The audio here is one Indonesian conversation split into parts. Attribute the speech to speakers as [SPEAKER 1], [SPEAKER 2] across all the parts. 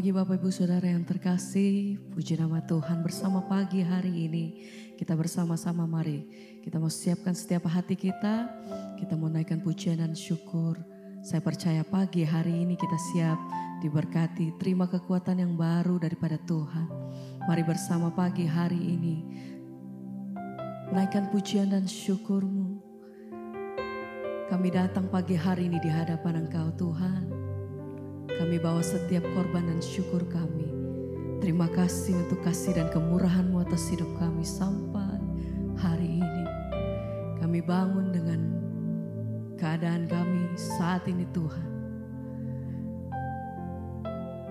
[SPEAKER 1] pagi Bapak Ibu Saudara yang terkasih, puji nama Tuhan bersama pagi hari ini. Kita bersama-sama mari kita mau siapkan setiap hati kita mau naikkan pujian dan syukur. Saya percaya pagi hari ini kita siap diberkati, terima kekuatan yang baru daripada Tuhan. Mari bersama pagi hari ini naikkan pujian dan syukur-Mu. Kami datang pagi hari ini di hadapan Engkau Tuhan. Kami bawa setiap korban dan syukur kami. Terima kasih untuk kasih dan kemurahan-Mu atas hidup kami sampai hari ini. Kami bangun dengan keadaan kami saat ini Tuhan.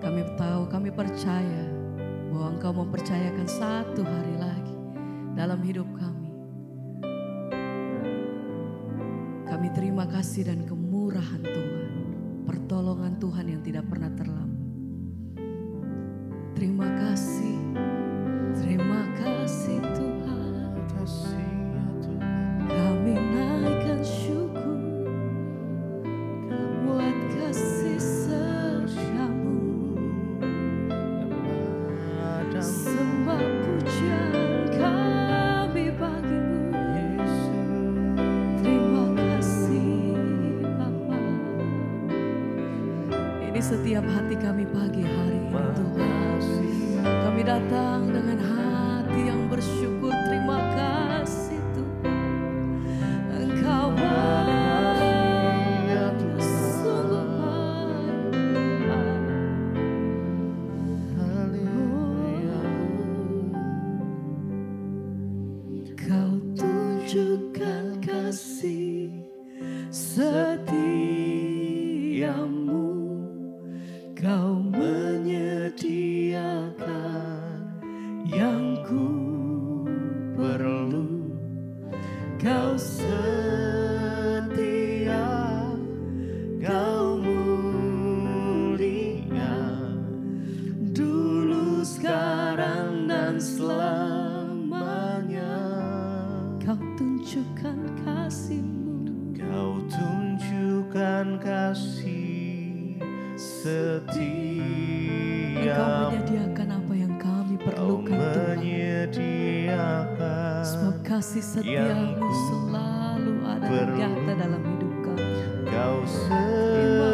[SPEAKER 1] Kami tahu, kami percaya bahwa Engkau mempercayakan satu hari lagi dalam hidup kami. Kami terima kasih dan kemurahan Tuhan. Pertolongan Tuhan yang tidak pernah terlambat. Terima kasih Tuhan. Kami naikkan syukur buat kasih serta-Mu. Sembah pujian kami bagi-Mu. Terima kasih Bapa. Ini setiap hati kami pagi hari ini Tuhan. Kami datang dengan hati yang bersyukur. Terima kasih Tuhan. Engkau baik, sungguh baik. Kau tunjukkan kasih setia-Mu. Kau menyediakan yang ku perlu. Kau setia, Kau mulia, dulu, sekarang, dan selamanya. Kau tunjukkan kasih-Mu.
[SPEAKER 2] Kau tunjukkan kasih setia.
[SPEAKER 1] Engkau menyediakan apa yang kami perlukan Tuhan. Sebab kasih setia-Mu selalu ada nyata dalam hidup kami.
[SPEAKER 2] Kau
[SPEAKER 1] Terima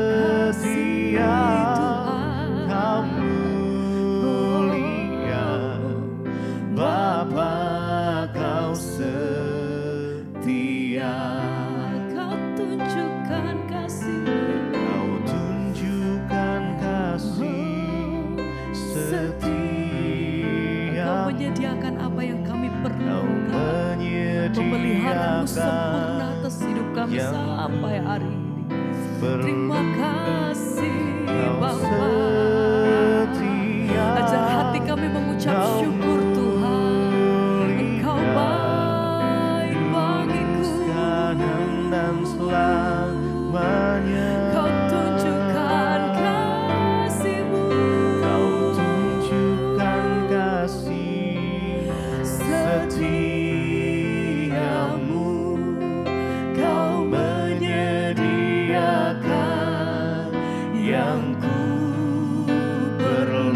[SPEAKER 1] kasih
[SPEAKER 2] setia,
[SPEAKER 1] Tuhan.
[SPEAKER 2] Kau mulia, Bapa Kau setia.
[SPEAKER 1] Kau tunjukkan kasih-Mu.
[SPEAKER 2] Kau tunjukkan kasih setia.
[SPEAKER 1] Kau menyediakan apa yang kami
[SPEAKER 2] Kau
[SPEAKER 1] perlukan. Pemeliharaan-Mu sempurna
[SPEAKER 2] menyediakan
[SPEAKER 1] atas hidup kami
[SPEAKER 2] yang
[SPEAKER 1] sampai hari ini.
[SPEAKER 2] perlu.
[SPEAKER 1] Terima kasih
[SPEAKER 2] Kau
[SPEAKER 1] Bapa.
[SPEAKER 2] setia.
[SPEAKER 1] Ajar hati kami mengucap
[SPEAKER 2] Kau
[SPEAKER 1] syukur Tuhan. Engkau baik bagiku.
[SPEAKER 2] sekarang dan selamanya.
[SPEAKER 1] Kau tunjukkan kasih-Mu.
[SPEAKER 2] Kau tunjukkan kasih setia-Mu. Kau menyediakan yang ku perlu.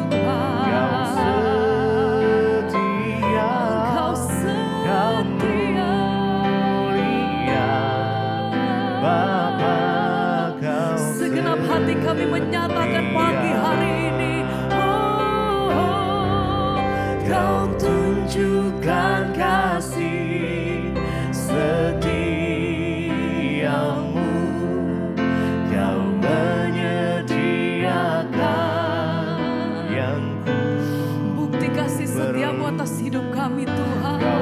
[SPEAKER 2] Kau setia,
[SPEAKER 1] Kau
[SPEAKER 2] Kau
[SPEAKER 1] setia.
[SPEAKER 2] mulia, Bapa Kau
[SPEAKER 1] Segenap hati kami menyatakan pagi hari ini,
[SPEAKER 2] Kau tunjukkan kasih setia-Mu. Kau menyediakan yang ku
[SPEAKER 1] bukti kasih setia-Mu atas hidup kami Tuhan.
[SPEAKER 2] Kau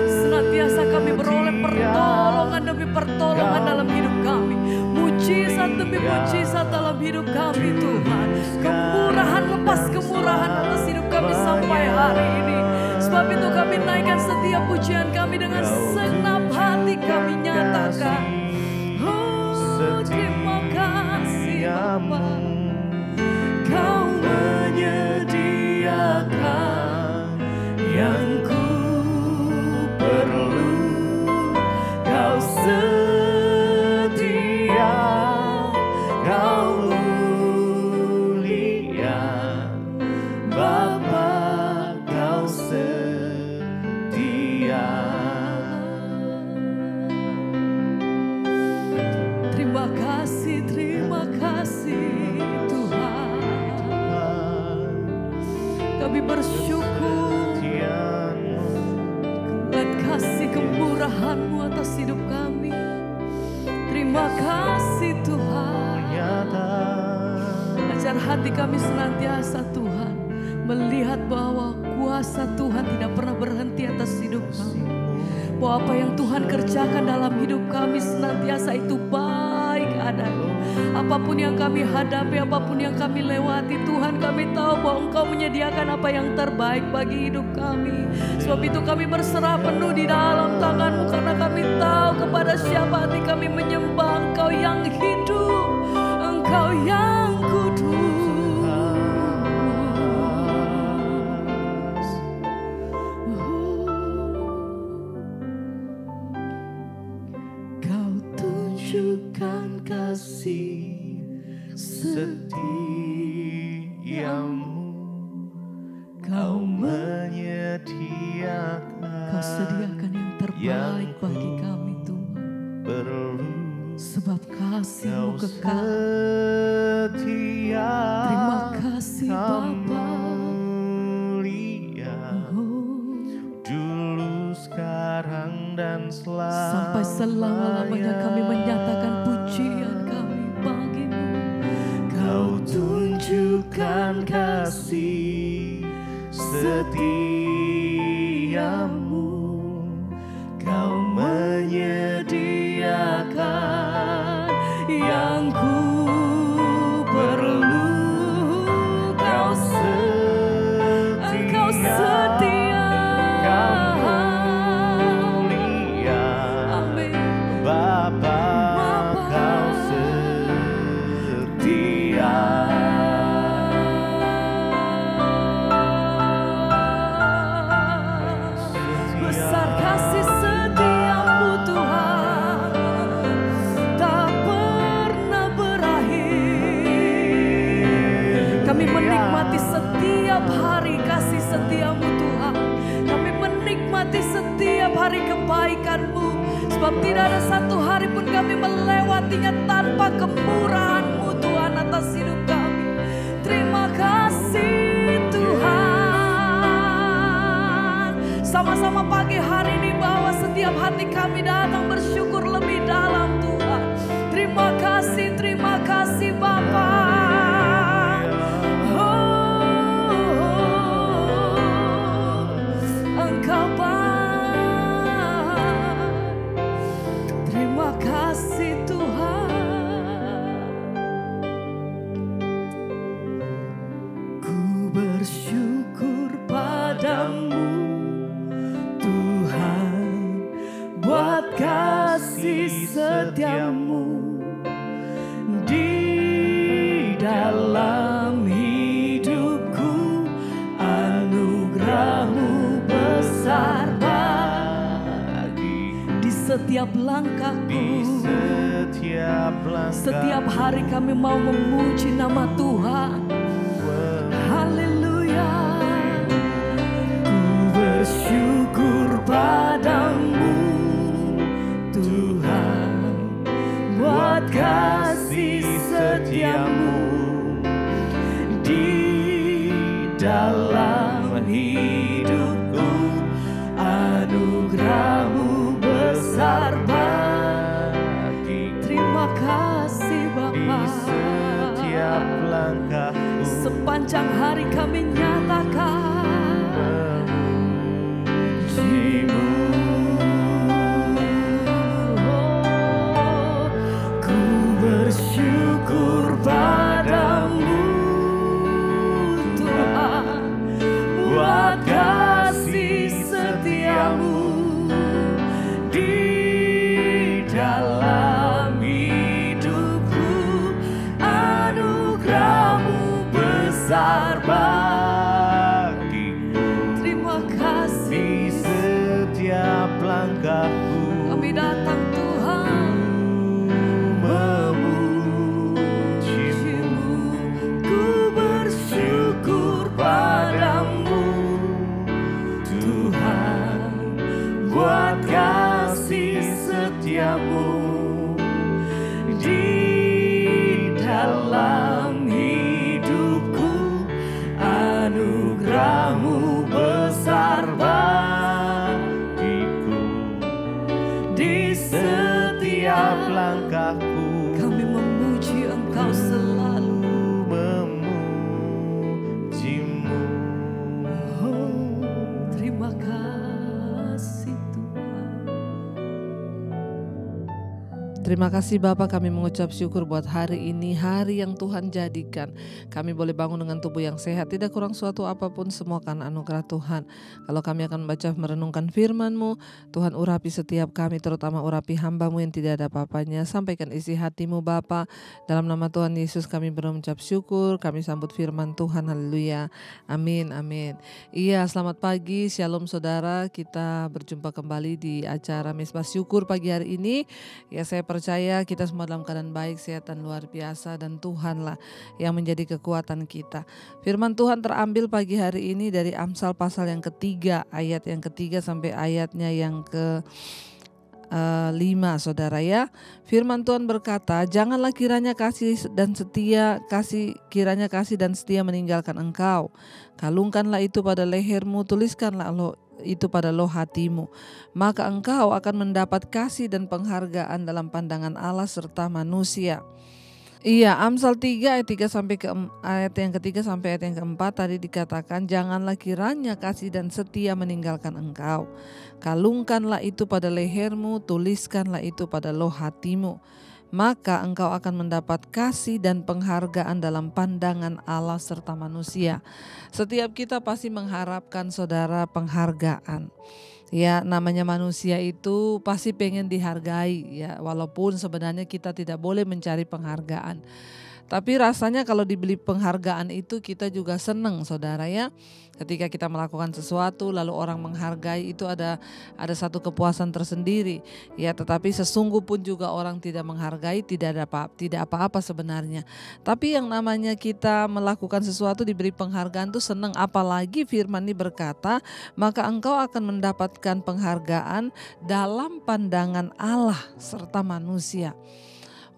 [SPEAKER 1] Senantiasa kami beroleh
[SPEAKER 2] setia.
[SPEAKER 1] pertolongan demi pertolongan dalam hidup kami. Mujizat demi mujizat dalam hidup kami Tuhan. Kemurahan lepas kemurahan atas hidup kami sampai hari ini. Sebab itu kami naikkan setiap pujian kami dengan segenap hati kami nyatakan. Terima kasih Bapa. Kau menyediakan yang ku perlu. Kau setia,
[SPEAKER 2] Kau mulia,
[SPEAKER 1] kami senantiasa Tuhan melihat bahwa kuasa Tuhan tidak pernah berhenti atas hidup kami. Bahwa apa yang Tuhan kerjakan dalam hidup kami senantiasa itu baik adanya. Apapun yang kami hadapi, apapun yang kami lewati, Tuhan kami tahu bahwa Engkau menyediakan apa yang terbaik bagi hidup kami. Sebab itu kami berserah penuh di dalam tangan-Mu, karena kami tahu kepada siapa hati kami menyembah. Engkau yang hidup, Engkau yang kudus. Kau tunjukkan kasih
[SPEAKER 2] setiamu, Kau menyediakan,
[SPEAKER 1] Kau sediakan yang terbaik bagi kami Tuhan.
[SPEAKER 2] perlu.
[SPEAKER 1] Sebab kasih-Mu
[SPEAKER 2] Kau
[SPEAKER 1] kekal.
[SPEAKER 2] setia,
[SPEAKER 1] Terima kasih
[SPEAKER 2] Kau
[SPEAKER 1] Bapa.
[SPEAKER 2] mulia, dulu, sekarang, dan selamanya.
[SPEAKER 1] Sampai selama-lamanya kami menyatakan pujian kami bagi-Mu.
[SPEAKER 2] Kau tunjukkan kasih setiamu, Kau menyediakan yang ku perlu. Kau setia,
[SPEAKER 1] Engkau setia.
[SPEAKER 2] Kau mulia,
[SPEAKER 1] Amin.
[SPEAKER 2] Bapa, Kau setia.
[SPEAKER 1] Besar kasih setiamu Tuhan, tak pernah berakhir. Kami menikmati setiap hari kasih setiamu Tuhan. Kami menikmati setiap hari kebaikan-Mu. Sebab tidak ada satu hari pun kami melewatinya tanpa kemurahan-Mu Tuhan atas hidup kami. Terima kasih Tuhan. Sama-sama pagi hari ini bahwa setiap hati kami datang bersyukur lebih dalam Tuhan. Terima kasih Bapa. Engkau baik. Terima kasih Tuhan. Ku bersyukur padamu Tuhan, buat kasih setiamu di dalam hidupku. Anugerah-Mu besar bagiku. Di setiap langkahku,
[SPEAKER 2] Di setiap langkah,
[SPEAKER 1] setiap hari kami mau memuji nama Tuhan. Haleluya. Ku bersyukur padamu Tuhan, buat kasih setiamu di dalam hidupku. Anugerah-Mu besar bagiku. Terima kasih
[SPEAKER 2] di
[SPEAKER 1] Bapa.
[SPEAKER 2] setiap langkahku.
[SPEAKER 1] Sepanjang hari kami nyatakan puji-Mu. Ku bersyukur padamu Tuhan, buat kasih setiamu di dalam hidupku. Anugerah-Mu besar bagiku. Terima kasih.
[SPEAKER 2] Di setiap langkahku
[SPEAKER 1] Kami datang Tuhan
[SPEAKER 2] memuji-Mu.
[SPEAKER 1] Ku bersyukur padamu
[SPEAKER 2] Tuhan, buat kasih setiamu di dalam hidupku. Anugerah-Mu besar bagiku. Di setiap langkahku
[SPEAKER 1] kami memuji Engkau selalu.
[SPEAKER 2] memuji-Mu.
[SPEAKER 3] Terima kasih Bapa, kami mengucap syukur buat hari ini, hari yang Tuhan jadikan. Kami boleh bangun dengan tubuh yang sehat, tidak kurang suatu apapun, semua karena anugerah Tuhan. Kalau kami akan membaca merenungkan firman-Mu, Tuhan urapi setiap kami, terutama urapi hamba-Mu yang tidak ada apa-apanya. Sampaikan isi hati-Mu Bapa. Dalam nama Tuhan Yesus kami mengucap syukur, kami sambut firman Tuhan, haleluya. Amin, amin. Iya, selamat pagi, shalom saudara. Kita berjumpa kembali di acara Mesbah Syukur pagi hari ini. Ya, saya percaya kita semua dalam keadaan baik, sehat dan luar biasa, dan Tuhanlah yang menjadi kekuatan kita. Firman Tuhan terambil pagi hari ini dari Amsal pasal yang ketiga, ayat yang ketiga sampai ayatnya yang ke 5, saudara ya. Firman Tuhan berkata, janganlah kiranya kasih dan setia meninggalkan engkau. Kalungkanlah itu pada lehermu, tuliskanlah itu pada loh hatimu, maka engkau akan mendapat kasih dan penghargaan dalam pandangan Allah serta manusia. Iya, Amsal 3 ayat 3 sampai ke ayat yang ketiga sampai ayat yang keempat tadi dikatakan, janganlah kiranya kasih dan setia meninggalkan engkau. Kalungkanlah itu pada lehermu, tuliskanlah itu pada loh hatimu, maka engkau akan mendapat kasih dan penghargaan dalam pandangan Allah serta manusia. Setiap kita pasti mengharapkan saudara penghargaan. Ya, namanya manusia itu pasti pengen dihargai ya, walaupun sebenarnya kita tidak boleh mencari penghargaan. Tapi rasanya kalau dibeli penghargaan itu kita juga senang saudara ya. Ketika kita melakukan sesuatu lalu orang menghargai, itu ada satu kepuasan tersendiri ya. Tetapi sesungguh pun juga orang tidak menghargai tidak apa-apa sebenarnya. Tapi yang namanya kita melakukan sesuatu diberi penghargaan itu senang. Apalagi firman ini berkata, maka engkau akan mendapatkan penghargaan dalam pandangan Allah serta manusia.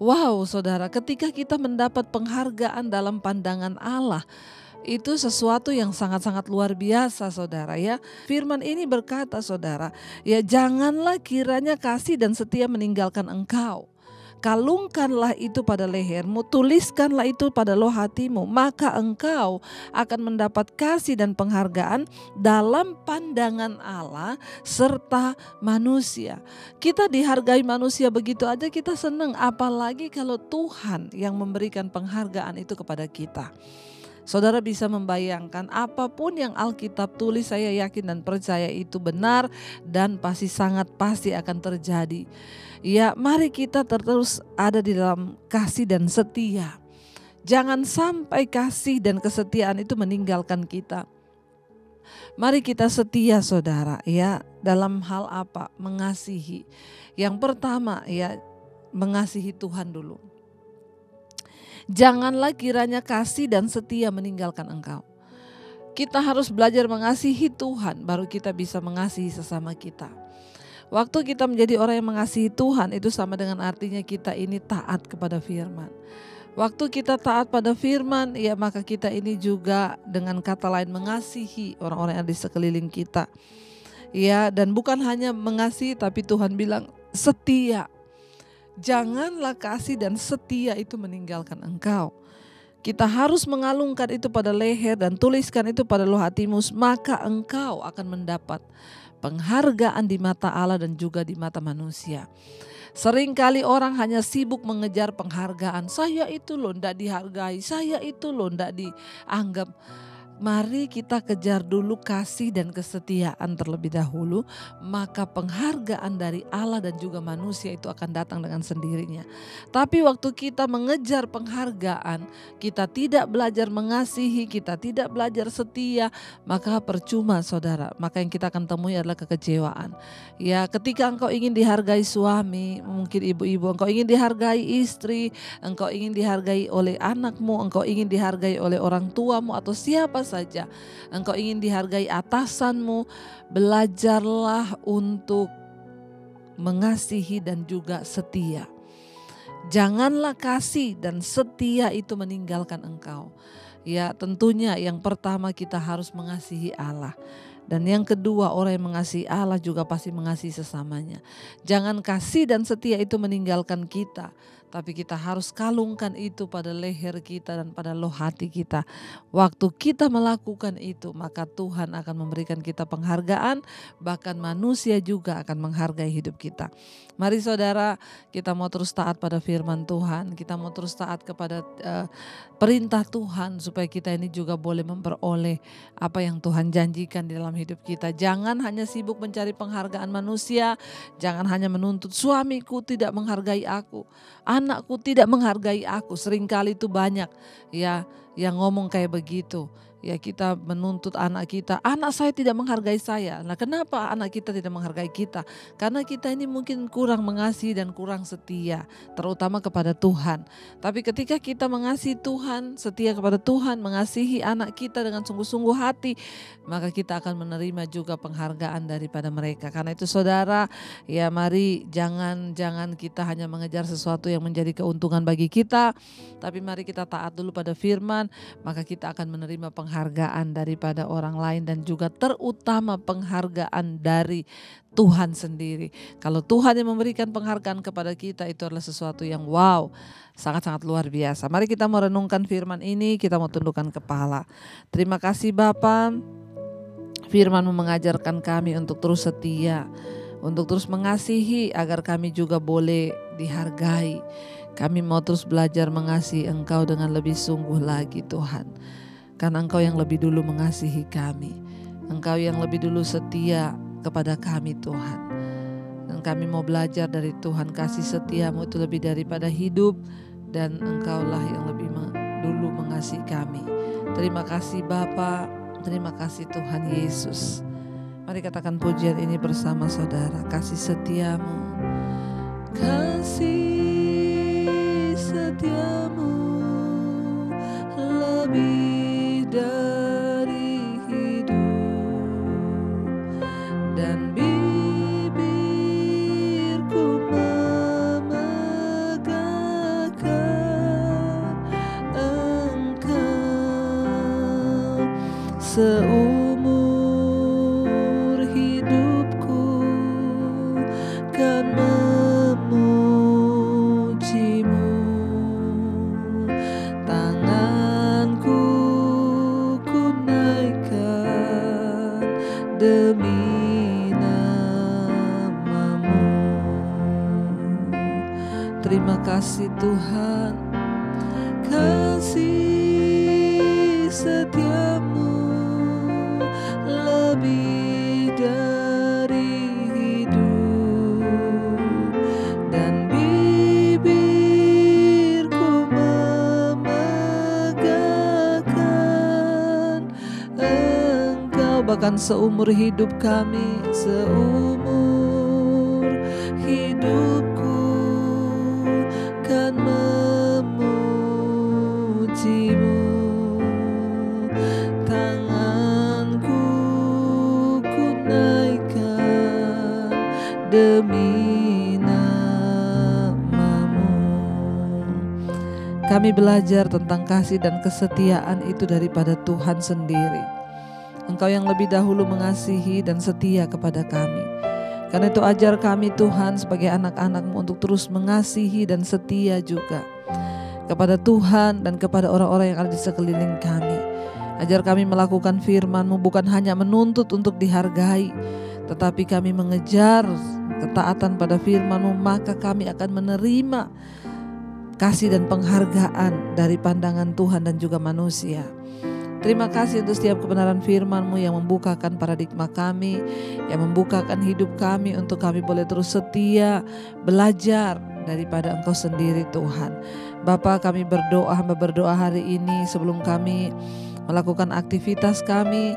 [SPEAKER 3] Wow saudara, ketika kita mendapat penghargaan dalam pandangan Allah, itu sesuatu yang sangat-sangat luar biasa saudara ya. Firman ini berkata saudara, ya janganlah kiranya kasih dan setia meninggalkan engkau. Kalungkanlah itu pada lehermu, tuliskanlah itu pada loh hatimu, maka engkau akan mendapat kasih dan penghargaan dalam pandangan Allah serta manusia. Kita dihargai manusia begitu aja kita senang, apalagi kalau Tuhan yang memberikan penghargaan itu kepada kita. Saudara bisa membayangkan apapun yang Alkitab tulis, saya yakin dan percaya itu benar dan sangat pasti akan terjadi. Ya, mari kita terus ada di dalam kasih dan setia. Jangan sampai kasih dan kesetiaan itu meninggalkan kita. Mari kita setia saudara ya, dalam hal apa? Mengasihi. Yang pertama ya, mengasihi Tuhan dulu. Janganlah kiranya kasih dan setia meninggalkan engkau. Kita harus belajar mengasihi Tuhan, baru kita bisa mengasihi sesama kita. Waktu kita menjadi orang yang mengasihi Tuhan, itu sama dengan artinya kita ini taat kepada firman. Waktu kita taat pada firman, ya maka kita ini juga dengan kata lain mengasihi orang-orang yang ada di sekeliling kita. Ya, dan bukan hanya mengasihi, tapi Tuhan bilang setia. Janganlah kasih dan setia itu meninggalkan engkau. Kita harus mengalungkan itu pada leher dan tuliskan itu pada loh hatimu, maka engkau akan mendapat penghargaan di mata Allah dan juga di mata manusia. Seringkali orang hanya sibuk mengejar penghargaan. Saya itu loh ndak dihargai, saya itu loh ndak dianggap. Mari kita kejar dulu kasih dan kesetiaan terlebih dahulu, maka penghargaan dari Allah dan juga manusia itu akan datang dengan sendirinya. Tapi waktu kita mengejar penghargaan, kita tidak belajar mengasihi, kita tidak belajar setia, maka percuma saudara. Maka yang kita akan temui adalah kekecewaan. Ya, ketika engkau ingin dihargai suami, mungkin ibu-ibu, engkau ingin dihargai istri, engkau ingin dihargai oleh anakmu, engkau ingin dihargai oleh orang tuamu atau siapa saja, engkau ingin dihargai atasanmu, belajarlah untuk mengasihi dan juga setia. Janganlah kasih dan setia itu meninggalkan engkau. Ya, tentunya yang pertama kita harus mengasihi Allah. Dan yang kedua, orang yang mengasihi Allah juga pasti mengasihi sesamanya. Jangan kasih dan setia itu meninggalkan kita. tapi kita harus kalungkan itu pada leher kita dan pada loh hati kita. Waktu kita melakukan itu, maka Tuhan akan memberikan kita penghargaan, bahkan manusia juga akan menghargai hidup kita. Mari saudara, kita mau terus taat pada firman Tuhan, kita mau terus taat kepada perintah Tuhan supaya kita ini juga boleh memperoleh apa yang Tuhan janjikan di dalam hidup kita. Jangan hanya sibuk mencari penghargaan manusia, jangan hanya menuntut suamiku tidak menghargai aku, anakku tidak menghargai aku. Seringkali itu banyak ya yang ngomong kayak begitu. Ya, kita menuntut anak kita, anak saya tidak menghargai saya. Nah, kenapa anak kita tidak menghargai kita? Karena kita ini mungkin kurang mengasihi dan kurang setia, terutama kepada Tuhan. Tapi ketika kita mengasihi Tuhan, setia kepada Tuhan, mengasihi anak kita dengan sungguh-sungguh hati, maka kita akan menerima juga penghargaan daripada mereka. Karena itu saudara, ya mari jangan kita hanya mengejar sesuatu yang menjadi keuntungan bagi kita, tapi mari kita taat dulu pada firman, maka kita akan menerima penghargaan daripada orang lain dan juga terutama penghargaan dari Tuhan sendiri. Kalau Tuhan yang memberikan penghargaan kepada kita, itu adalah sesuatu yang wow, sangat-sangat luar biasa. Mari kita merenungkan firman ini, kita mau tundukkan kepala. Terima kasih Bapa, firman-Mu mengajarkan kami untuk terus setia, untuk terus mengasihi agar kami juga boleh dihargai. Kami mau terus belajar mengasihi Engkau dengan lebih sungguh lagi Tuhan. Karena Engkau yang lebih dulu mengasihi kami. Engkau yang lebih dulu setia kepada kami Tuhan. Dan kami mau belajar dari Tuhan, kasih setiamu itu lebih daripada hidup. Dan Engkaulah yang lebih dulu mengasihi kami. Terima kasih Bapa, terima kasih Tuhan Yesus. Mari katakan pujian ini bersama saudara. Kasih setiamu, kasih setiamu lebih dari hidup, dan bibirku memegahkan Engkau. Seumur hidupku kan memujimu, tanganku demi nama-Mu. Terima kasih Tuhan, kasih setiamu lebih dari hidup, dan bibirku memegahkan Engkau. Bahkan seumur hidup kami, seumur hidupku kan memujimu, tanganku ku naikkan demi nama-Mu. Kami belajar tentang kasih dan kesetiaan itu daripada Tuhan sendiri. Engkau yang lebih dahulu mengasihi dan setia kepada kami. Karena itu ajar kami Tuhan sebagai anak-anak-Mu untuk terus mengasihi dan setia juga kepada Tuhan dan kepada orang-orang yang ada di sekeliling kami. Ajar kami melakukan firman-Mu bukan hanya menuntut untuk dihargai, tetapi kami mengejar ketaatan pada firman-Mu, maka kami akan menerima kasih dan penghargaan dari pandangan Tuhan dan juga manusia. Terima kasih untuk setiap kebenaran firman-Mu yang membukakan paradigma kami, yang membukakan hidup kami untuk kami boleh terus setia, belajar daripada Engkau sendiri Tuhan. Bapa, kami berdoa, hamba berdoa hari ini sebelum kami melakukan aktivitas kami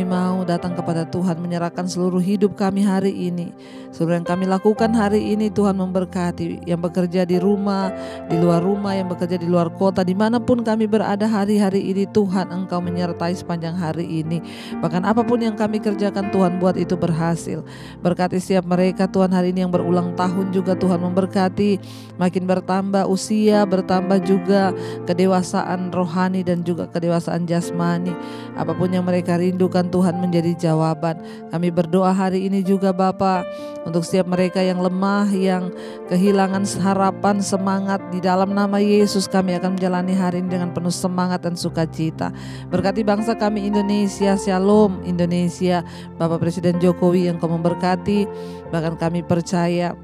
[SPEAKER 3] mau datang kepada Tuhan, menyerahkan seluruh hidup kami hari ini. Seluruh yang kami lakukan hari ini Tuhan memberkati, yang bekerja di rumah, di luar rumah, yang bekerja di luar kota, dimanapun kami berada hari-hari ini Tuhan, Engkau menyertai sepanjang hari ini. Bahkan apapun yang kami kerjakan Tuhan, buat itu berhasil. Berkati setiap mereka Tuhan hari ini yang berulang tahun juga Tuhan, memberkati, makin bertambah usia, bertambah juga kedewasaan rohani dan juga kedewasaan jasmani jasmani. Apapun yang mereka rindukan, Tuhan menjadi jawaban. Kami berdoa hari ini juga Bapa, untuk setiap mereka yang lemah, yang kehilangan harapan, semangat, di dalam nama Yesus kami akan menjalani hari ini dengan penuh semangat dan sukacita. Berkati bangsa kami Indonesia, Shalom Indonesia, Bapak Presiden Jokowi yang Kau memberkati. Bahkan kami percaya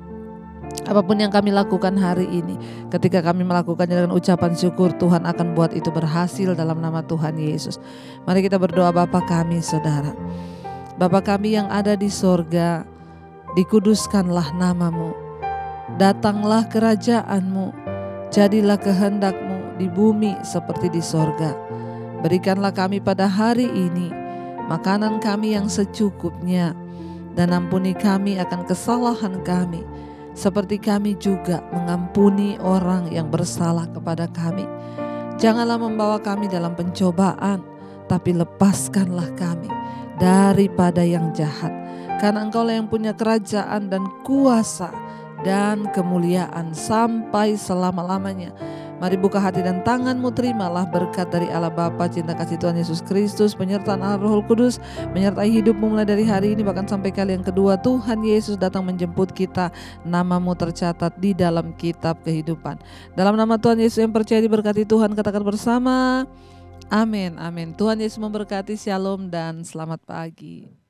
[SPEAKER 3] apapun yang kami lakukan hari ini, ketika kami melakukannya dengan ucapan syukur, Tuhan akan buat itu berhasil dalam nama Tuhan Yesus. Mari kita berdoa. Bapa kami, Saudara, Bapa kami yang ada di sorga, dikuduskanlah namamu, datanglah kerajaan-Mu, jadilah kehendak-Mu di bumi seperti di sorga. Berikanlah kami pada hari ini makanan kami yang secukupnya, dan ampuni kami akan kesalahan kami, seperti kami juga mengampuni orang yang bersalah kepada kami. Janganlah membawa kami dalam pencobaan, tapi lepaskanlah kami daripada yang jahat. Karena Engkaulah yang punya kerajaan dan kuasa dan kemuliaan sampai selama-lamanya. Mari buka hati dan tanganmu, terimalah berkat dari Allah Bapa, cinta kasih Tuhan Yesus Kristus, penyertaan Allah Roh Kudus menyertai hidupmu mulai dari hari ini bahkan sampai kali yang kedua Tuhan Yesus datang menjemput kita. Namamu tercatat di dalam kitab kehidupan. Dalam nama Tuhan Yesus yang percaya diberkati Tuhan, katakan bersama, amin, amin. Tuhan Yesus memberkati, shalom dan selamat pagi.